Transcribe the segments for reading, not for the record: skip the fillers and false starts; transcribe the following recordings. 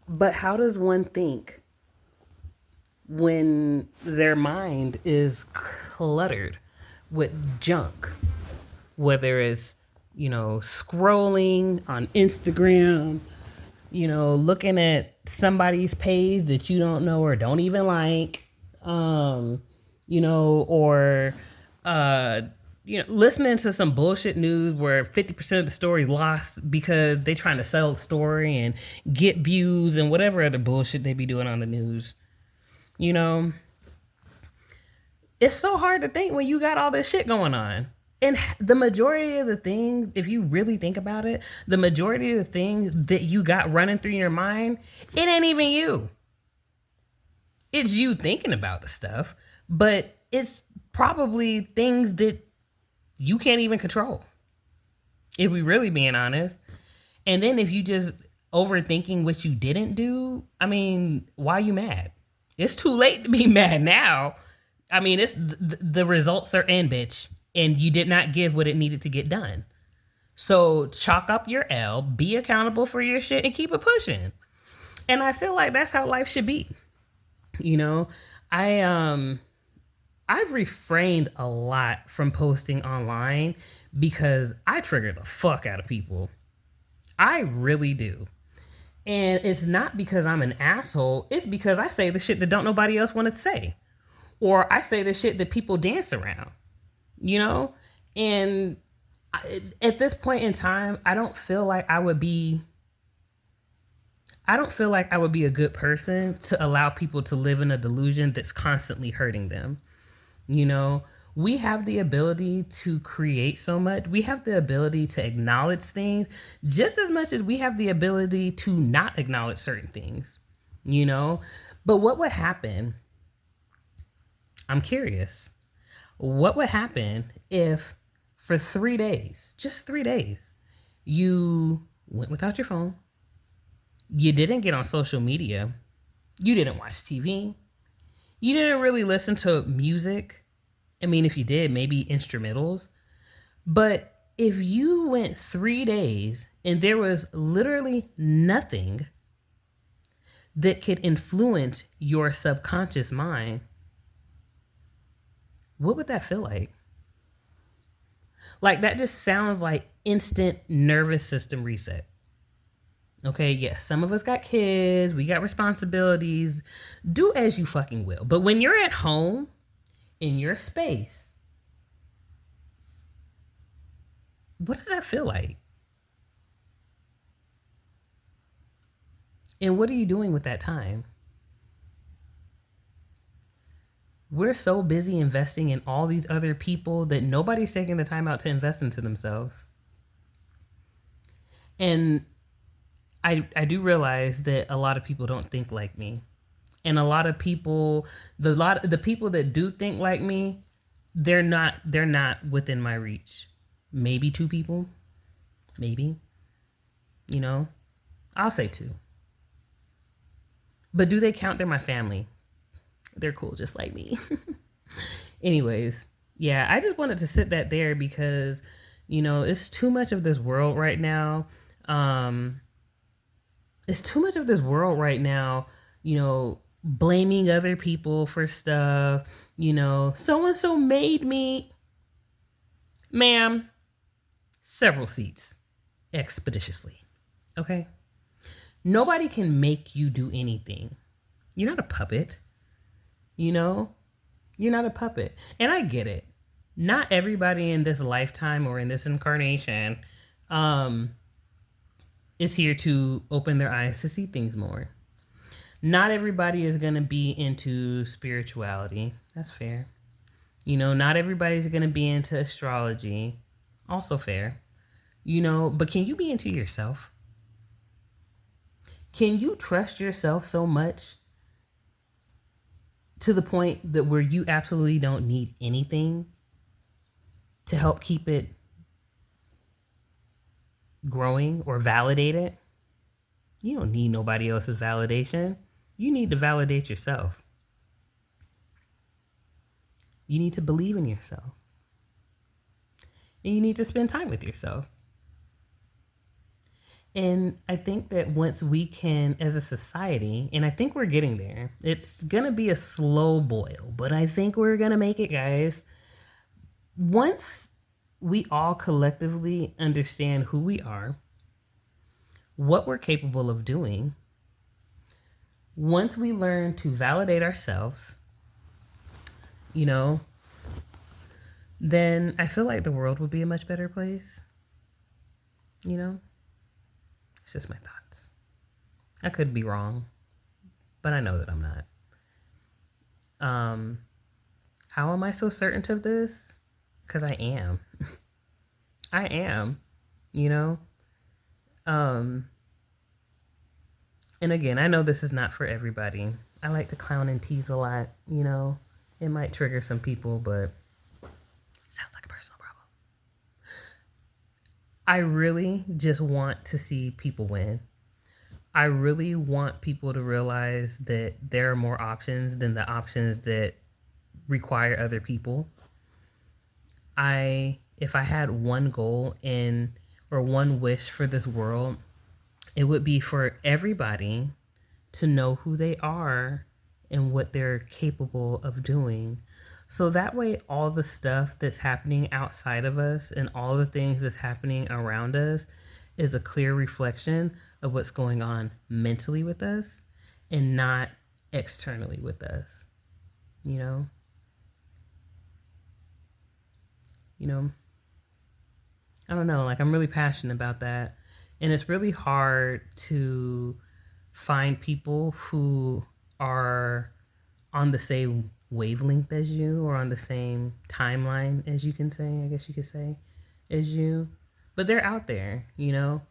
But how does one think when their mind is cluttered with junk? Whether it's, scrolling on Instagram, looking at somebody's page that you don't know or don't even like, or uh, listening to some bullshit news where 50% of the story's lost because they trying to sell the story and get views and whatever other bullshit they be doing on the news. You know, it's so hard to think when you got all this shit going on. And the majority of the things, if you really think about it, the majority of the things that you got running through your mind, it ain't even you. It's you thinking about the stuff, but it's probably things that you can't even control, if we really being honest. And then if you just overthinking what you didn't do, I mean, why are you mad? It's too late to be mad now. I mean, it's the results are in, bitch, and you did not give what it needed to get done. So chalk up your L, be accountable for your shit, and keep it pushing. And I feel like that's how life should be. You know, I I've refrained a lot from posting online because I trigger the fuck out of people. I really do. And it's not because I'm an asshole, it's because I say the shit that don't nobody else want to say. Or I say the shit that people dance around, you know? And at this point in time, I don't feel like I would be a good person to allow people to live in a delusion that's constantly hurting them. You know, we have the ability to create so much. We have the ability to acknowledge things just as much as we have the ability to not acknowledge certain things, you know? But what would happen? I'm curious. What would happen if for 3 days, just 3 days, you went without your phone, you didn't get on social media, you didn't watch TV, you didn't really listen to music? I mean, if you did, maybe instrumentals. But if you went 3 days and there was literally nothing that could influence your subconscious mind, what would that feel like? Like, that just sounds like instant nervous system reset. Okay, yes, some of us got kids, we got responsibilities. Do as you fucking will. But when you're at home in your space, what does that feel like? And what are you doing with that time? We're so busy investing in all these other people that nobody's taking the time out to invest into themselves. And I do realize that a lot of people don't think like me. And a lot of people, the people that do think like me, they're not within my reach. Maybe two people, maybe, you know. I'll say two. But do they count? They're my family. They're cool just like me. Anyways, yeah, I just wanted to sit that there because, it's too much of this world right now. Um, it's too much of this world right now, blaming other people for stuff, so and so made me. Ma'am, several seats expeditiously. Okay? Nobody can make you do anything. You're not a puppet, you know? You're not a puppet. And I get it. Not everybody in this lifetime or in this incarnation um, is here to open their eyes to see things more. Not everybody is going to be into spirituality. That's fair. Not everybody's going to be into astrology. Also fair. But can you be into yourself? Can you trust yourself so much to the point that where you absolutely don't need anything to help keep it growing or validate it? You don't need nobody else's validation. You need to validate yourself. You need to believe in yourself. And you need to spend time with yourself. And I think that once we can, as a society, and I think we're getting there, it's going to be a slow boil, but I think we're going to make it, guys. Once we all collectively understand who we are, what we're capable of doing, once we learn to validate ourselves, you know, then I feel like the world would be a much better place. You know, it's just my thoughts. I could be wrong, but I know that I'm not. How am I so certain of this? Because I am. I am, you know? And again, I know this is not for everybody. I like to clown and tease a lot, you know? It might trigger some people, but sounds like a personal problem. I really just want to see people win. I really want people to realize that there are more options than the options that require other people. If I had one goal or one wish for this world, it would be for everybody to know who they are and what they're capable of doing. So that way, all the stuff that's happening outside of us and all the things that's happening around us is a clear reflection of what's going on mentally with us and not externally with us. You know? I don't know, like I'm really passionate about that. And it's really hard to find people who are on the same wavelength as you or on the same timeline as you can say, I guess you could say, as you. But they're out there, you know?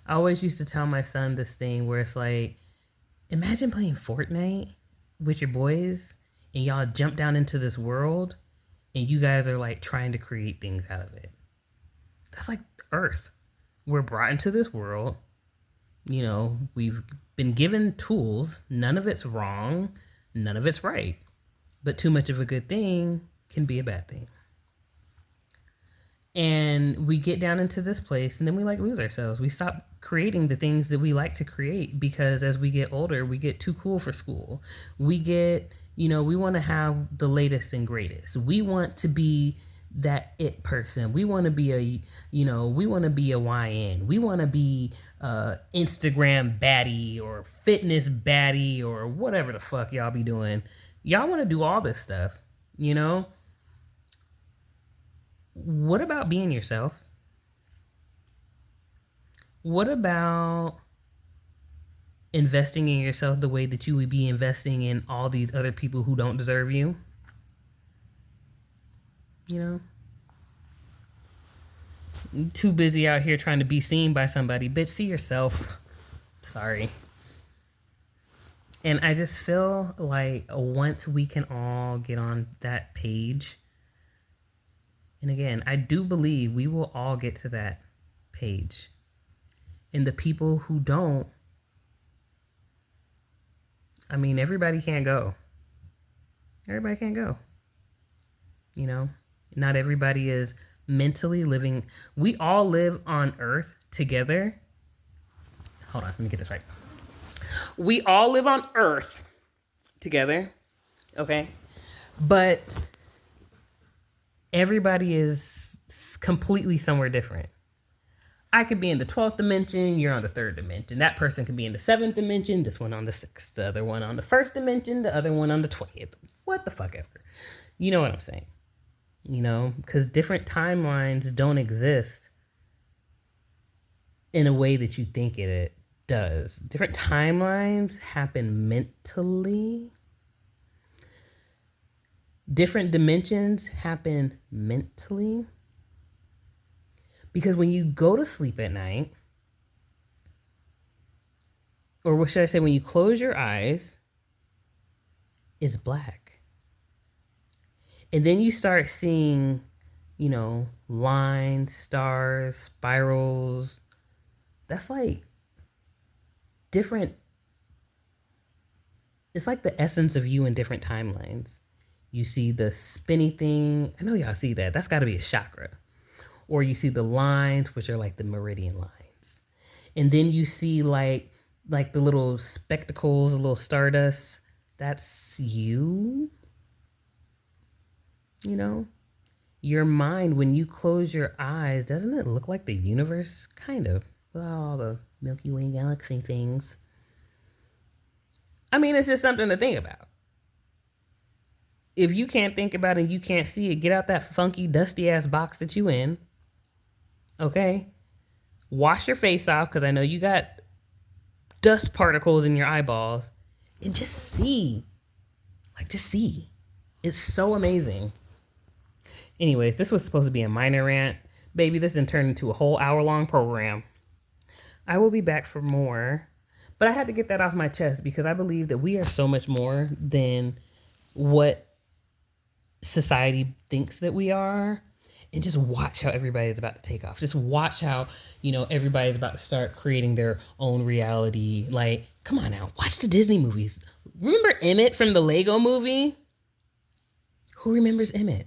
I always used to tell my son this thing where it's like, imagine playing Fortnite with your boys and y'all jump down into this world and you guys are like trying to create things out of it. That's like Earth. We're brought into this world. You know, we've been given tools. None of it's wrong. None of it's right. But too much of a good thing can be a bad thing. And we get down into this place and then we like lose ourselves. We stop creating the things that we like to create because as we get older, we get too cool for school. We get, we want to have the latest and greatest. We want to be that it person. We want to be we want to be a YN. We want to be Instagram baddie or fitness baddie or whatever the fuck y'all be doing. Y'all want to do all this stuff, What about being yourself? What about investing in yourself the way that you would be investing in all these other people who don't deserve you? Too busy out here trying to be seen by somebody. Bitch, see yourself. Sorry. And I just feel like once we can all get on that page, and again, I do believe we will all get to that page. And the people who don't, everybody can't go. Everybody can't go. Not everybody is mentally living. We all live on Earth together. Hold on, let me get this right. We all live on Earth together, okay? But everybody is completely somewhere different. I could be in the 12th dimension, you're on the 3rd dimension. That person could be in the 7th dimension, this one on the 6th, the other one on the 1st dimension, the other one on the 20th. What the fuck ever. You know what I'm saying? Because different timelines don't exist in a way that you think it does. Different timelines happen mentally. Different dimensions happen mentally. Because when you go to sleep at night, or what should I say, when you close your eyes, it's black. And then you start seeing, lines, stars, spirals. That's like different. It's like the essence of you in different timelines. You see the spinny thing. I know y'all see that. That's got to be a chakra. Or you see the lines, which are like the meridian lines. and then you see like the little spectacles, the little stardust. That's you. You know, your mind, when you close your eyes, doesn't it look like the universe? Kind of, with all the Milky Way galaxy things. I mean, it's just something to think about. If you can't think about it and you can't see it, get out that funky, dusty ass box that you in. Okay? Wash your face off, because I know you got dust particles in your eyeballs. And just see. Like, just see. It's so amazing. Anyways, this was supposed to be a minor rant. Baby, this didn't turn into a whole hour-long program. I will be back for more. But I had to get that off my chest, because I believe that we are so much more than what society thinks that we are. And just watch how everybody's about to take off. Just watch how, everybody's about to start creating their own reality. Like, come on now, watch the Disney movies. Remember Emmett from the Lego movie? Who remembers Emmett?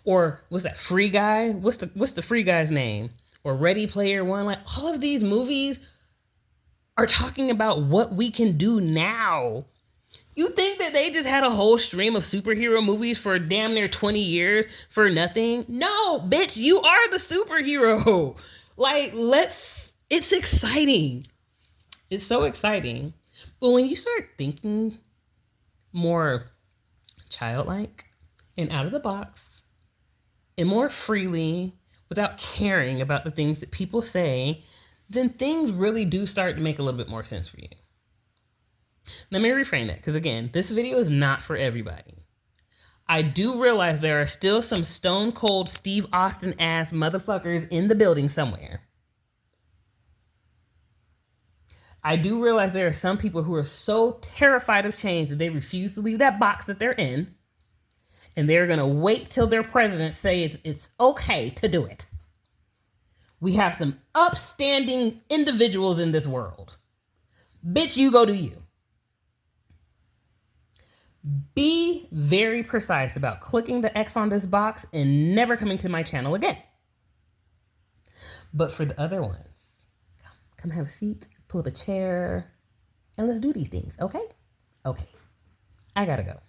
Or what's that Free Guy? What's the Free Guy's name? Or Ready Player One? Like, all of these movies are talking about what we can do now. You think that they just had a whole stream of superhero movies for damn near 20 years for nothing? No, bitch, you are the superhero. Like, it's exciting. It's so exciting. But when you start thinking more childlike and out of the box and more freely without caring about the things that people say, then things really do start to make a little bit more sense for you. Let me reframe that, because again, this video is not for everybody. I do realize there are still some stone cold Steve Austin ass motherfuckers in the building somewhere. I do realize there are some people who are so terrified of change that they refuse to leave that box that they're in, and they're going to wait till their president say it's okay to do it. We have some upstanding individuals in this world. Bitch, you go do you. Be very precise about clicking the X on this box and never coming to my channel again. But for the other ones, come have a seat, pull up a chair, and let's do these things, okay? Okay, I gotta go.